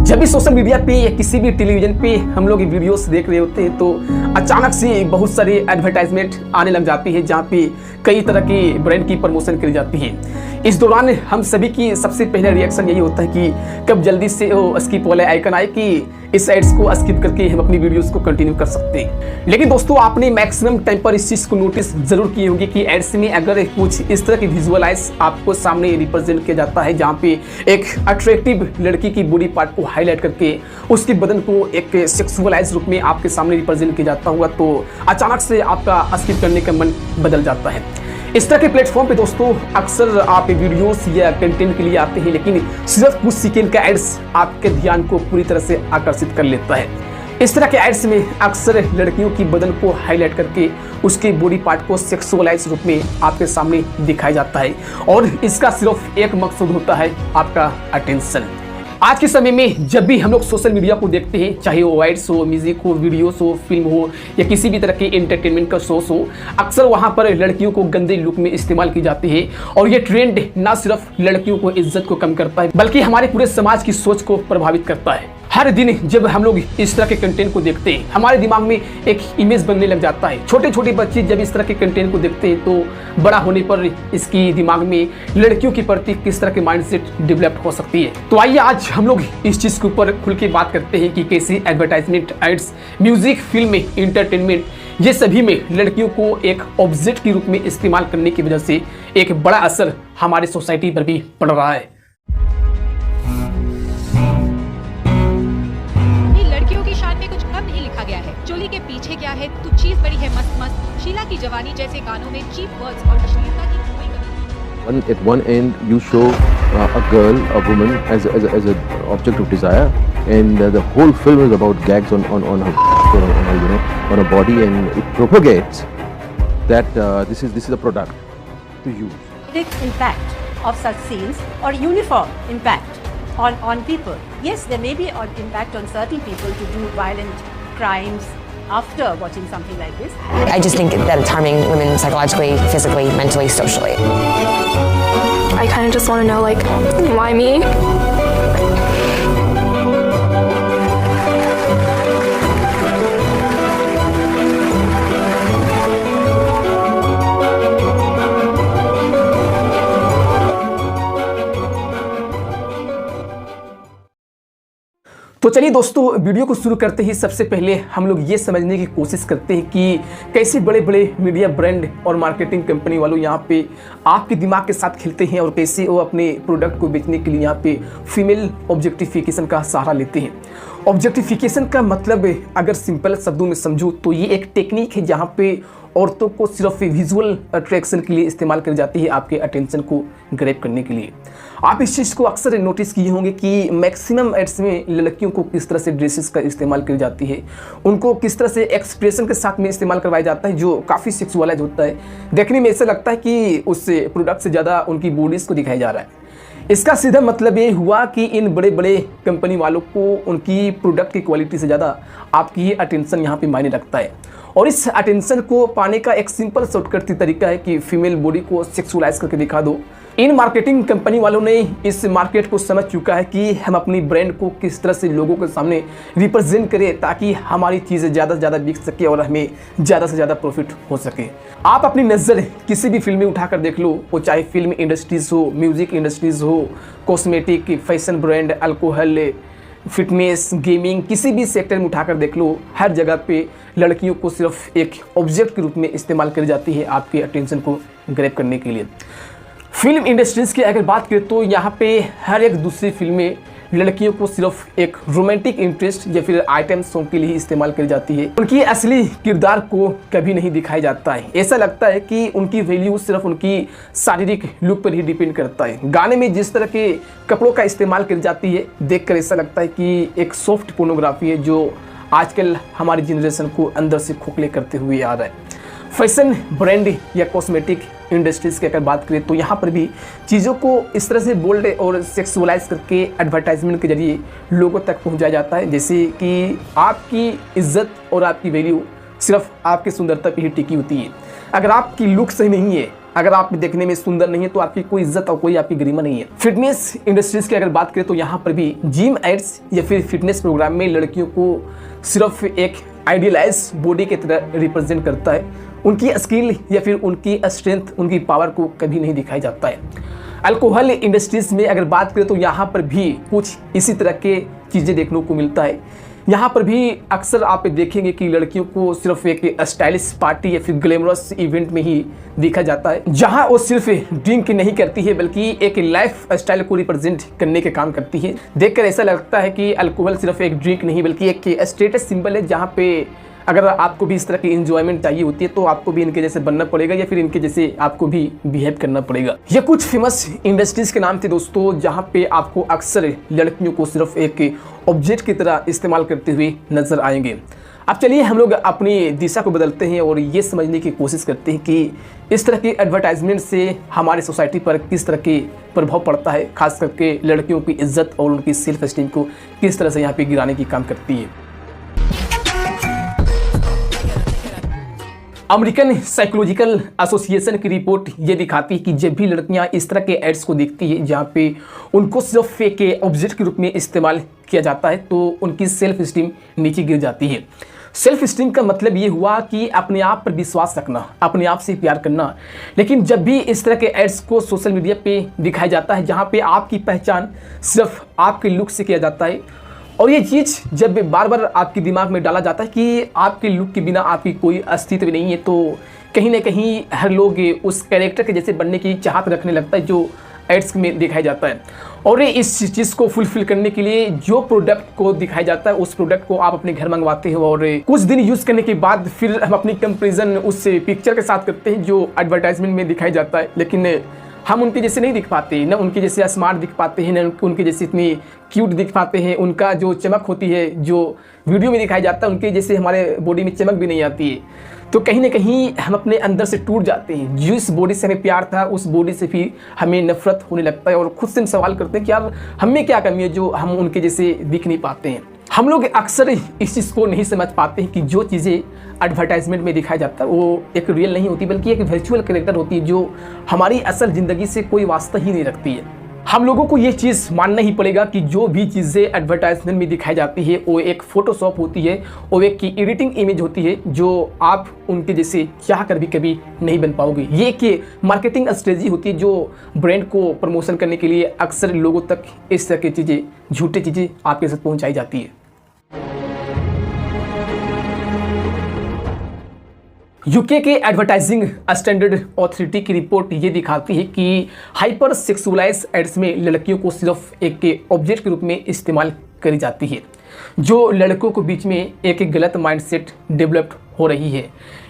जब भी social media पे या किसी भी टेलीविजन पे हम लोग वीडियोस देख रहे होते हैं तो अचानक से बहुत सारी एडवर्टाइजमेंट आने लग जाती है जहाँ पे कई तरह की ब्रांड की प्रमोशन करी जाती है। इस दौरान हम सभी की सबसे पहला रिएक्शन यही होता है कि कब जल्दी से वो स्किप वाला आइकन आए कि इस एड्स को स्किप करके हम अपनी वीडियोस को कंटिन्यू कर सकते हैं। लेकिन दोस्तों, आपने मैक्सिमम टाइम पर इस चीज़ को नोटिस जरूर की होगी कि एड्स में अगर कुछ इस तरह की विजुअलाइज आपको सामने रिप्रेजेंट किया जाता है जहाँ पे एक अट्रैक्टिव लड़की की बॉडी पार्ट को हाईलाइट करके उसके बदन को एक सेक्सुअलाइज रूप में आपके सामने रिप्रेजेंट किया जाता हुआ तो अचानक से आपका स्किप करने का मन बदल जाता है। इस तरह के प्लेटफॉर्म पे दोस्तों अक्सर आप वीडियोस या कंटेंट के लिए आते हैं, लेकिन सिर्फ कुछ सेकंड का एड्स आपके ध्यान को पूरी तरह से आकर्षित कर लेता है। इस तरह के एड्स में अक्सर लड़कियों की बदन को हाईलाइट करके उसके बॉडी पार्ट को सेक्सुअलाइज रूप में आपके सामने दिखाया जाता है और इसका सिर्फ एक मकसद होता है, आपका अटेंशन। आज के समय में जब भी हम लोग सोशल मीडिया को देखते हैं, चाहे वो वाइड्स हो, म्यूजिक हो, वीडियोस हो, फिल्म हो या किसी भी तरह के एंटरटेनमेंट का सोर्स हो, अक्सर वहां पर लड़कियों को गंदे लुक में इस्तेमाल की जाती है और ये ट्रेंड ना सिर्फ लड़कियों को इज्जत को कम करता है बल्कि हमारे पूरे समाज की सोच को प्रभावित करता है। हर दिन जब हम लोग इस तरह के कंटेंट को देखते हैं हमारे दिमाग में एक इमेज बनने लग जाता है। छोटे छोटे बच्चे जब इस तरह के कंटेंट को देखते हैं तो बड़ा होने पर इसकी दिमाग में लड़कियों के प्रति किस तरह के माइंडसेट डेवलप हो सकती है। तो आइए आज हम लोग इस चीज के ऊपर खुल के बात करते हैं कि कैसे advertisement, ads, music, film, entertainment ये सभी में लड़कियों को एक ऑब्जेक्ट के रूप में इस्तेमाल करने की वजह से एक बड़ा असर हमारे सोसाइटी पर भी पड़ रहा है। चोली के पीछे क्या है, तू चीज बड़ी है मस्त मस्त, शीला की जवानी जैसे गानों में चीप वर्ड्स और अश्लीलता की धूमें कभी। At one end, you show a girl, a woman, as an object of desire, and the whole film is about gags on her, on her body, and it propagates that this is a product to use. The impact of such scenes or uniform impact on people. Yes, there may be an impact on certain people to do violent crimes after watching something like this. I just think that it's harming women psychologically, physically, mentally, socially. I kind of just want to know, like, why me? तो चलिए दोस्तों, video को शुरू करते ही सबसे पहले हम लोग ये समझने की कोशिश करते हैं कि कैसे बड़े बड़े मीडिया ब्रांड और मार्केटिंग कंपनी वालों यहाँ पे आपके दिमाग के साथ खेलते हैं और कैसे वो अपने प्रोडक्ट को बेचने के लिए यहाँ पे फीमेल ऑब्जेक्टिफिकेशन का सहारा लेते हैं। ऑब्जेक्टिफिकेशन का मतलब अगर सिंपल शब्दों में समझूँ तो ये एक टेक्निक है जहाँ पे औरतों को सिर्फ विजुअल अट्रैक्शन के लिए इस्तेमाल करी जाती है, आपके अटेंशन को ग्रैब करने के लिए। आप इस चीज़ को अक्सर नोटिस किए होंगे कि मैक्सिमम एड्स में लड़कियों को किस तरह से ड्रेसेस का इस्तेमाल करी जाती है, उनको किस तरह से एक्सप्रेशन के साथ में इस्तेमाल करवाया जाता है जो काफ़ी सेक्सुअलाइज होता है। देखने में ऐसा लगता है कि उस प्रोडक्ट से ज़्यादा उनकी बॉडीज़ को दिखाया जा रहा है। इसका सीधा मतलब ये हुआ कि इन बड़े बड़े कंपनी वालों को उनकी प्रोडक्ट की क्वालिटी से ज़्यादा आपकी अटेंशन यहाँ पे मायने रखता है और इस अटेंशन को पाने का एक सिंपल शॉर्टकट तरीका है कि फीमेल बॉडी को सेक्सुअलाइज करके दिखा दो। इन मार्केटिंग कंपनी वालों ने इस मार्केट को समझ चुका है कि हम अपनी ब्रांड को किस तरह से लोगों के सामने रिप्रेजेंट करें ताकि हमारी चीज़ें ज़्यादा से ज़्यादा बिक सके और हमें ज़्यादा से ज़्यादा प्रॉफिट हो सके। आप अपनी नज़र किसी भी फिल्म में उठाकर देख लो, वो चाहे फिल्म इंडस्ट्रीज़ हो, म्यूज़िक इंडस्ट्रीज़ हो, cosmetic, fashion brand, alcohol, fitness, gaming, किसी भी सेक्टर में उठाकर देख लो, हर जगह पे लड़कियों को सिर्फ एक ऑब्जेक्ट के रूप में इस्तेमाल करी जाती है आपके अटेंशन को ग्रैब करने के लिए। फिल्म इंडस्ट्रीज़ की अगर बात करें तो यहाँ पे हर एक दूसरी फिल्में लड़कियों को सिर्फ एक रोमांटिक इंटरेस्ट या फिर आइटम सॉन्ग के लिए इस्तेमाल करी जाती है। उनकी असली किरदार को कभी नहीं दिखाया जाता है। ऐसा लगता है कि उनकी वैल्यू सिर्फ उनकी शारीरिक लुक पर ही डिपेंड करता है। गाने में जिस तरह के कपड़ों का इस्तेमाल करी जाती है देखकर ऐसा लगता है कि एक सॉफ्ट पोर्नोग्राफी है जो आजकल हमारी जनरेशन को अंदर से खोखले करते हुए आ रहा है। फैशन ब्रांड या कॉस्मेटिक इंडस्ट्रीज़ की अगर बात करें तो यहाँ पर भी चीज़ों को इस तरह से बोल्ड और सेक्सुअलाइज करके एडवर्टाइजमेंट के जरिए लोगों तक पहुँचाया जाता है जैसे कि आपकी इज्जत और आपकी वैल्यू सिर्फ आपकी सुंदरता पे ही टिकी होती है। अगर आपकी लुक सही नहीं है, अगर आप देखने में सुंदर नहीं है तो आपकी कोई इज्जत और कोई आपकी गरिमा नहीं है। फिटनेस इंडस्ट्रीज की अगर बात करें तो यहाँ पर भी जिम एड्स या फिर फिटनेस प्रोग्राम में लड़कियों को सिर्फ एक आइडियलाइज बॉडी की तरह रिप्रेजेंट करता है। उनकी स्किल या फिर उनकी स्ट्रेंथ, उनकी पावर को कभी नहीं दिखाया जाता है। अल्कोहल इंडस्ट्रीज में अगर बात करें तो यहाँ पर भी कुछ इसी तरह के चीज़ें देखने को मिलता है। यहाँ पर भी अक्सर आप देखेंगे कि लड़कियों को सिर्फ एक स्टाइलिश पार्टी या फिर ग्लैमरस इवेंट में ही देखा जाता है, जहाँ वो सिर्फ ड्रिंक नहीं करती है बल्कि एक लाइफ स्टाइल को रिप्रेजेंट करने के काम करती है। देखकर ऐसा लगता है कि अल्कोहल सिर्फ एक ड्रिंक नहीं बल्कि एक स्टेटस सिंबल है, जहाँ पे अगर आपको भी इस तरह की इंजॉयमेंट चाहिए होती है तो आपको भी इनके जैसे बनना पड़ेगा या फिर इनके जैसे आपको भी बिहेव करना पड़ेगा। ये कुछ फेमस इंडस्ट्रीज के नाम थे दोस्तों, जहाँ पे आपको अक्सर लड़कियों को सिर्फ एक ऑब्जेक्ट की तरह इस्तेमाल करते हुए नजर आएंगे। अब चलिए हम लोग अपनी दिशा को बदलते हैं और ये समझने की कोशिश करते हैं कि इस तरह की एडवर्टाइजमेंट से हमारे सोसाइटी पर किस तरह के प्रभाव पड़ता है, खास करके लड़कियों की इज्जत और उनकी सेल्फ एस्टीम को किस तरह से यहाँ पे गिराने की काम करती है। अमेरिकन साइकोलॉजिकल एसोसिएशन की रिपोर्ट ये दिखाती है कि जब भी लड़कियां इस तरह के एड्स को देखती है जहाँ पे उनको सिर्फ एक ऑब्जेक्ट के रूप में इस्तेमाल किया जाता है तो उनकी सेल्फ स्टीम नीचे गिर जाती है। सेल्फ स्टीम का मतलब ये हुआ कि अपने आप पर विश्वास रखना, अपने आप से प्यार करना। लेकिन जब भी इस तरह के एड्स को सोशल मीडिया पे दिखाया जाता है जहाँ पे आपकी पहचान सिर्फ आपके लुक से किया जाता है, और ये चीज़ जब बार बार आपके दिमाग में डाला जाता है कि आपके लुक के बिना आपकी कोई अस्तित्व नहीं है, तो कहीं ना कहीं हर लोग उस कैरेक्टर के जैसे बनने की चाहत रखने लगता है जो एड्स में दिखाया जाता है। और इस चीज़ को फुलफिल करने के लिए जो प्रोडक्ट को दिखाया जाता है उस प्रोडक्ट को आप अपने घर मंगवाते हो और कुछ दिन यूज़ करने के बाद फिर हम अपनी कंपेरिजन उस पिक्चर के साथ करते हैं जो एडवर्टाइजमेंट में दिखाया जाता है। लेकिन हम उनके जैसे नहीं दिख पाते, न उनके जैसे स्मार्ट दिख पाते हैं, न उनके जैसे इतनी क्यूट दिख पाते हैं। उनका जो चमक होती है जो वीडियो में दिखाया जाता है उनके जैसे हमारे बॉडी में चमक भी नहीं आती है। तो कहीं ना कहीं हम अपने अंदर से टूट जाते हैं। जिस बॉडी से हमें प्यार था उस बॉडी से भी हमें नफरत होने लगता है और खुद से हम सवाल करते हैं कि यार हमें क्या कमी है जो हम उनके जैसे दिख नहीं पाते हैं। हम लोग अक्सर इस चीज़ को नहीं समझ पाते हैं कि जो चीज़ें एडवर्टाइजमेंट में दिखाया जाता है वो एक रियल नहीं होती बल्कि एक वर्चुअल कैरेक्टर होती है जो हमारी असल ज़िंदगी से कोई वास्ता ही नहीं रखती है। हम लोगों को ये चीज़ मानना ही पड़ेगा कि जो भी चीज़ें एडवर्टाइजमेंट में दिखाई जाती है वो एक फ़ोटोशॉप होती है, वो एक की एडिटिंग इमेज होती है जो आप उनके जैसे चाह कर भी कभी नहीं बन पाओगे। ये एक मार्केटिंग स्ट्रेटजी होती है जो ब्रांड को प्रमोशन करने के लिए अक्सर लोगों तक इस तरह की चीज़ें, झूठी चीज़ें आपके साथ पहुँचाई जाती है। यूके के एडवर्टाइजिंग स्टैंडर्ड अथॉरिटी की रिपोर्ट ये दिखाती है कि हाइपर सेक्सुअलाइज एड्स में लड़कियों को सिर्फ एक ऑब्जेक्ट के रूप में इस्तेमाल करी जाती है, जो लड़कों के बीच में एक गलत माइंडसेट डेवलप हो रही है।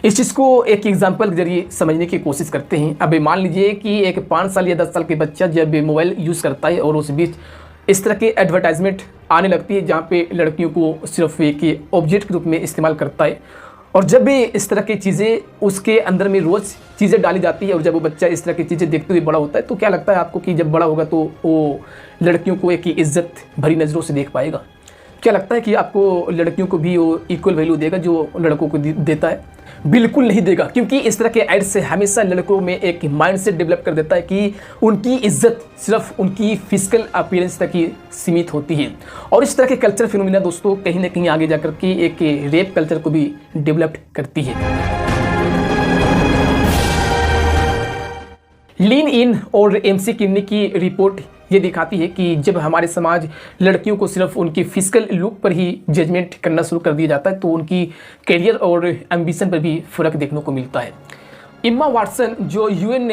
इस चीज़ को एक एग्जांपल के जरिए समझने की कोशिश करते हैं। अब मान लीजिए कि एक 5 साल या 10 साल के बच्चा जब मोबाइल यूज़ करता है और उस बीच इस तरह की एडवर्टाइजमेंट आने लगती है जहाँ पे लड़कियों को सिर्फ एक ऑब्जेक्ट के रूप में इस्तेमाल करता है, और जब भी इस तरह की चीज़ें उसके अंदर में रोज़ चीज़ें डाली जाती है और जब वो बच्चा इस तरह की चीज़ें देखते हुए बड़ा होता है तो क्या लगता है आपको कि जब बड़ा होगा तो वो लड़कियों को एक इज्जत भरी नज़रों से देख पाएगा? क्या लगता है कि आपको लड़कियों को भी वो इक्वल वैल्यू देगा जो लड़कों को देता है? बिल्कुल नहीं देगा, क्योंकि इस तरह के एड से हमेशा लड़कों में एक माइंडसेट डेवलप कर देता है कि उनकी इज्जत सिर्फ उनकी फिजिकल अपीयरेंस तक ही सीमित होती है। और इस तरह के कल्चर फिनोमिना दोस्तों कहीं ना कहीं आगे जाकर के एक रेप कल्चर को भी डेवलप करती है। लीन इन और एमसी किन्नी की रिपोर्ट ये दिखाती है कि जब हमारे समाज लड़कियों को सिर्फ उनकी फिजिकल लुक पर ही जजमेंट करना शुरू कर दिया जाता है तो उनकी करियर और एम्बिशन पर भी फ़र्क देखने को मिलता है। इम्मा वाटसन जो यूएन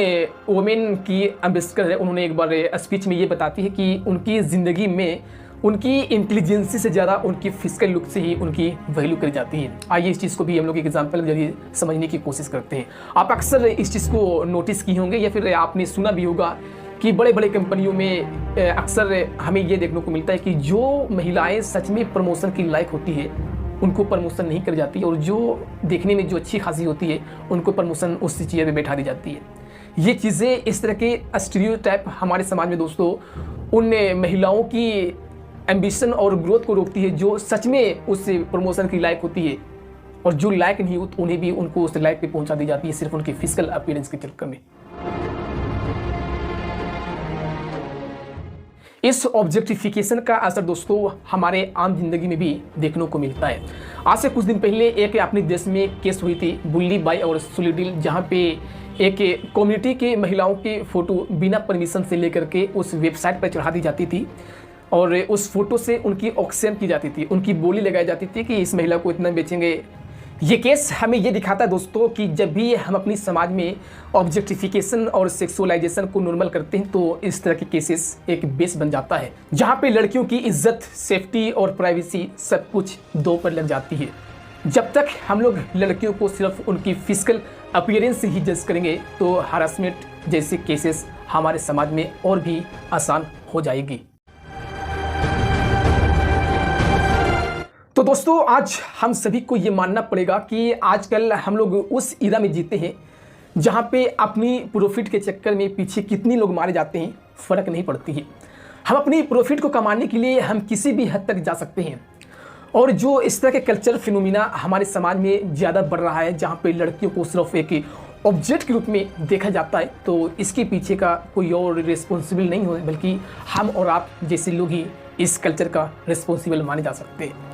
वुमेन की एम्बेसडर है, उन्होंने एक बार स्पीच में ये बताती है कि उनकी ज़िंदगी में उनकी इंटेलिजेंसी से ज़्यादा उनकी फिजिकल लुक से ही उनकी वैल्यू करी जाती है। आइए इस चीज़ को भी हम लोग एक एग्जाम्पल के जरिए समझने की कोशिश करते हैं। आप अक्सर इस चीज़ को नोटिस किए होंगे या फिर आपने सुना भी होगा कि बड़े बड़े कंपनियों में अक्सर हमें ये देखने को मिलता है कि जो महिलाएं सच में प्रमोशन की लायक होती है उनको प्रमोशन नहीं कर जाती, और जो देखने में जो अच्छी खासी होती है उनको प्रमोशन उस चेयर पे बैठा दी जाती है। ये चीज़ें इस तरह के स्टीरियोटाइप हमारे समाज में दोस्तों उन महिलाओं की एम्बिशन और ग्रोथ को रोकती है जो सच में उस प्रमोशन की लायक होती है, और जो लायक नहीं हो तो उन्हें भी उनको उस लायक पे पहुंचा दी जाती है सिर्फ उनके फिजिकल अपीयरेंस के चक्कर में। इस ऑब्जेक्टिफिकेशन का असर दोस्तों हमारे आम जिंदगी में भी देखने को मिलता है। आज से कुछ दिन पहले एक अपने देश में केस हुई थी, बुल्ली बाई और सुलीडिल, जहाँ पे एक कम्युनिटी के महिलाओं की फ़ोटो बिना परमिशन से लेकर के उस वेबसाइट पर चढ़ा दी जाती थी और उस फोटो से उनकी ऑक्शन की जाती थी, उनकी बोली लगाई जाती थी कि इस महिला को इतना बेचेंगे। ये केस हमें ये दिखाता है दोस्तों कि जब भी हम अपनी समाज में ऑब्जेक्टिफिकेशन और सेक्सुअलाइजेशन को नॉर्मल करते हैं तो इस तरह के केसेस एक बेस बन जाता है, जहाँ पे लड़कियों की इज्जत, सेफ्टी और प्राइवेसी सब कुछ दो पर लग जाती है। जब तक हम लोग लड़कियों को सिर्फ उनकी फिजिकल अपीयरेंस से ही जज करेंगे तो हरासमेंट जैसे केसेस हमारे समाज में और भी आसान हो जाएगी। तो दोस्तों आज हम सभी को ये मानना पड़ेगा कि आजकल हम लोग उस इरा में जीते हैं जहाँ पे अपनी प्रॉफिट के चक्कर में पीछे कितनी लोग मारे जाते हैं फ़र्क नहीं पड़ती है। हम अपनी प्रॉफिट को कमाने के लिए हम किसी भी हद तक जा सकते हैं और जो इस तरह के कल्चर फिनोमिना हमारे समाज में ज़्यादा बढ़ रहा है, जहाँ पे लड़कियों को सिर्फ एक ऑब्जेक्ट के रूप में देखा जाता है, तो इसके पीछे का कोई और रिस्पॉन्सिबल नहीं हो बल्कि हम और आप जैसे लोग ही इस कल्चर का रिस्पॉन्सिबल माने जा सकते हैं।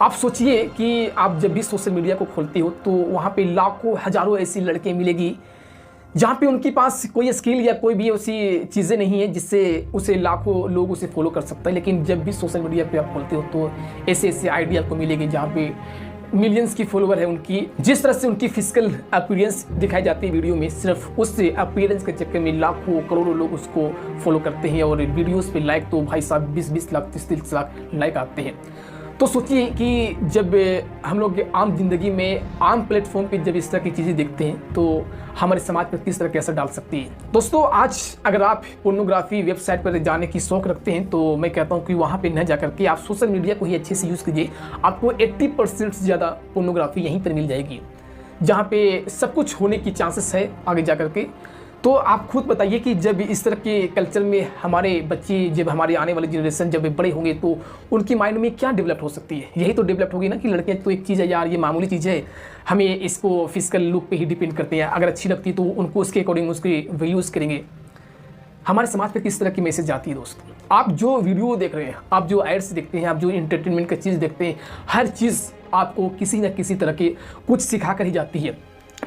आप सोचिए कि आप जब भी सोशल मीडिया को खोलते हो तो वहाँ पे लाखों हजारों ऐसी लड़कियाँ मिलेगी जहाँ पे उनके पास कोई स्किल या कोई भी ऐसी चीज़ें नहीं है जिससे उसे लाखों लोग उसे फॉलो कर सकते हैं। लेकिन जब भी सोशल मीडिया पे आप खोलते हो तो ऐसे ऐसे आइडिया को मिलेगी जहाँ पे मिलियंस की फॉलोवर है उनकी, जिस तरह से उनकी फिजिकल अपीयरेंस दिखाई जाती है वीडियो में, सिर्फ उस अपीयरेंस के चक्कर में लाखों करोड़ों लोग उसको फॉलो करते हैं और वीडियोस पे लाइक तो भाई साहब 20-20 लाख 30-30 लाख लाइक आते हैं। तो सोचिए कि जब हम लोग आम जिंदगी में आम प्लेटफॉर्म पे जब इस तरह की चीज़ें देखते हैं तो हमारे समाज पर किस तरह के असर डाल सकती है। दोस्तों आज अगर आप पोर्नोग्राफी वेबसाइट पर जाने की शौक रखते हैं तो मैं कहता हूं कि वहां पे न जाकर के आप सोशल मीडिया को ही अच्छे से यूज़ कीजिए। आपको 80% से ज़्यादा पोर्नोग्राफी यहीं पर मिल जाएगी, जहाँ पे सब कुछ होने की चांसेस है आगे जा करके। तो आप खुद बताइए कि जब इस तरह के कल्चर में हमारे बच्चे, जब हमारे आने वाली जनरेशन जब बड़े होंगे तो उनकी माइंड में क्या डेवलप हो सकती है। यही तो डेवलप होगी ना कि लड़कियां तो एक चीज़ है यार, ये मामूली चीज़ है, हमें इसको फिजिकल लुक पे ही डिपेंड करते हैं, अगर अच्छी लगती है तो उनको उसके अकॉर्डिंग उसके यूज़ करेंगे। हमारे समाज पर किस तरह की मैसेज आती है दोस्तों। आप जो वीडियो देख रहे हैं, आप जो एड्स देखते हैं, आप जो इंटरटेनमेंट का चीज़ देखते हैं, हर चीज़ आपको किसी न किसी तरह के कुछ सिखा कर ही जाती है।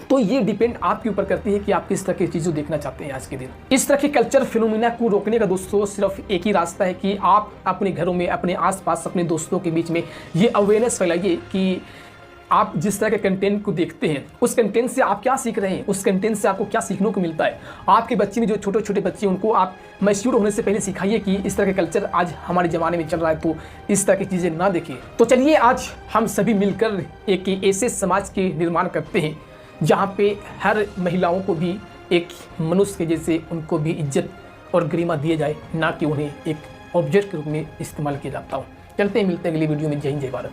तो ये डिपेंड आपके ऊपर करती है कि आप किस तरह की चीज़ों देखना चाहते हैं आज के दिन। इस तरह के कल्चर फिनोमिना को रोकने का दोस्तों सिर्फ एक ही रास्ता है कि आप अपने घरों में, अपने आसपास, अपने दोस्तों के बीच में ये अवेयरनेस फैलाइए कि आप जिस तरह के कंटेंट को देखते हैं उस कंटेंट से आप क्या सीख रहे हैं, उस कंटेंट से आपको क्या सीखने को मिलता है। आपके बच्चे में जो छोटे छोटे बच्चे, उनको आप मैच्योर होने से पहले सिखाइए कि इस तरह के कल्चर आज हमारे ज़माने में चल रहा है, तो इस तरह की चीज़ें ना देखें। तो चलिए आज हम सभी मिलकर एक ऐसे समाज के निर्माण करते हैं जहाँ पे हर महिलाओं को भी एक मनुष्य के जैसे उनको भी इज्जत और गरिमा दिया जाए, ना कि उन्हें एक ऑब्जेक्ट के रूप में इस्तेमाल किया जाता हो। चलते हैं, मिलते हैं अगली वीडियो में। जय हिंद, जय भारत।